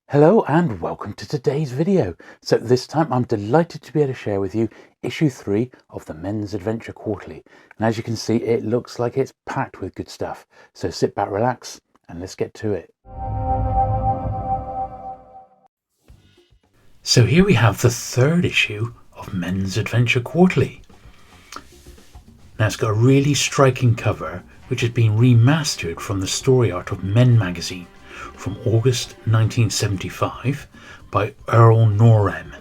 Hello and welcome to today's video. So this time I'm delighted to be able to share with you issue 3 of the Men's Adventure Quarterly. And as you can see, it looks like it's packed with good stuff. So sit back, relax, and let's get to it. So here we have the third issue of Men's Adventure Quarterly. Now it's got a really striking cover which has been remastered from the story art of Men magazine from August 1975 by Earl Norem.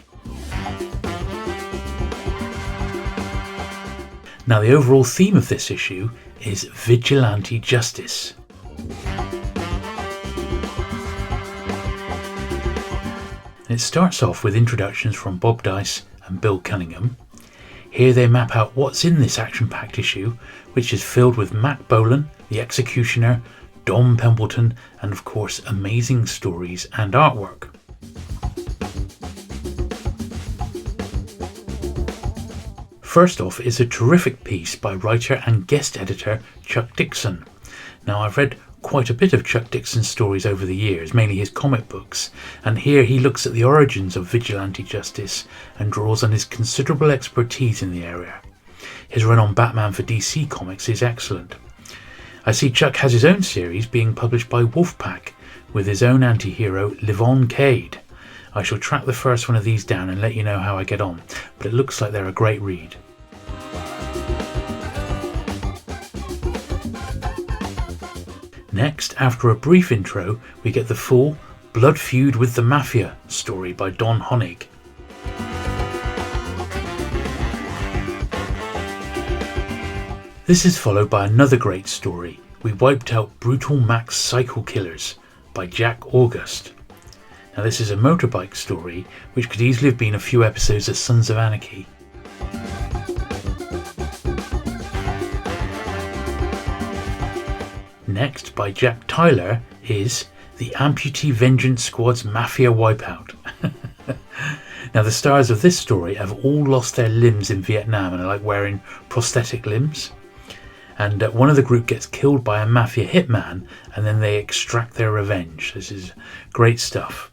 Now the overall theme of this issue is vigilante justice. And it starts off with introductions from Bob Dice and Bill Cunningham. Here they map out what's in this action-packed issue, which is filled with Mac Bolan, the Executioner, Dom Pendleton, and of course amazing stories and artwork. First off is a terrific piece by writer and guest editor Chuck Dixon. Now I've read quite a bit of Chuck Dixon's stories over the years, mainly his comic books, and here he looks at the origins of vigilante justice and draws on his considerable expertise in the area. His run on Batman for DC Comics is excellent. I see Chuck has his own series being published by Wolfpack with his own anti-hero Livon Cade. I shall track the first one of these down and let you know how I get on, but it looks like they're a great read. Next, after a brief intro, we get the full Blood Feud with the Mafia story by Don Honig. This is followed by another great story, We Wiped Out Brutal Max Cycle Killers by Jack August. Now this is a motorbike story which could easily have been a few episodes of Sons of Anarchy. Next, by Jack Tyler, is The Amputee Vengeance Squad's Mafia Wipeout. Now the stars of this story have all lost their limbs in Vietnam and are like wearing prosthetic limbs. And one of the group gets killed by a mafia hitman and then they extract their revenge. This is great stuff.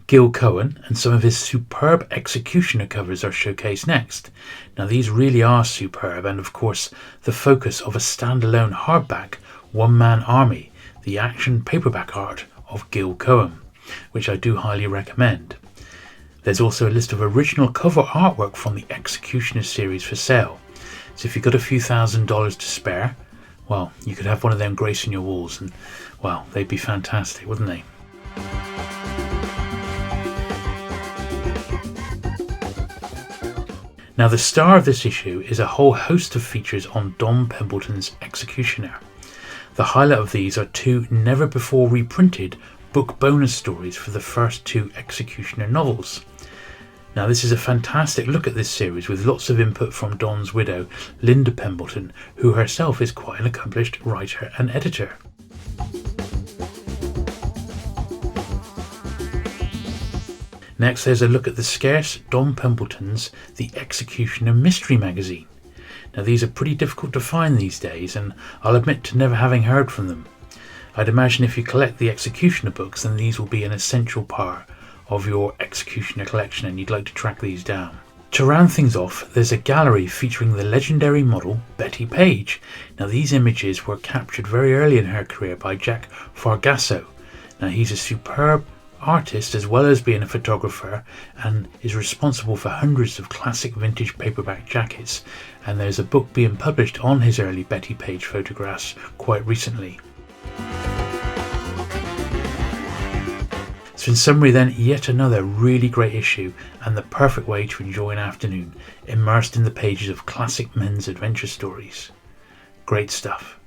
Gil Cohen and some of his superb Executioner covers are showcased next. Now these really are superb and of course the focus of a standalone hardback one-man army, the action paperback art of Gil Cohen, which I do highly recommend. There's also a list of original cover artwork from the Executioner series for sale. So if you've got a few $1,000s to spare, well, you could have one of them gracing your walls and, well, they'd be fantastic, wouldn't they? Now the star of this issue is a whole host of features on Dom Pendleton's Executioner. The highlight of these are 2 never before reprinted book bonus stories for the first 2 Executioner novels. Now this is a fantastic look at this series with lots of input from Don's widow, Linda Pendleton, who herself is quite an accomplished writer and editor. Next there's a look at the scarce Dom Pendleton's The Executioner Mystery Magazine. Now these are pretty difficult to find these days and I'll admit to never having heard from them. I'd imagine if you collect the Executioner books then these will be an essential part of your Executioner collection and you'd like to track these down. To round things off, there's a gallery featuring the legendary model Betty Page. Now these images were captured very early in her career by Jack Fargasso. Now he's a superb artist as well as being a photographer and is responsible for hundreds of classic vintage paperback jackets, and there's a book being published on his early Betty Page photographs quite recently. So in summary then, yet another really great issue and the perfect way to enjoy an afternoon immersed in the pages of classic men's adventure stories. Great stuff.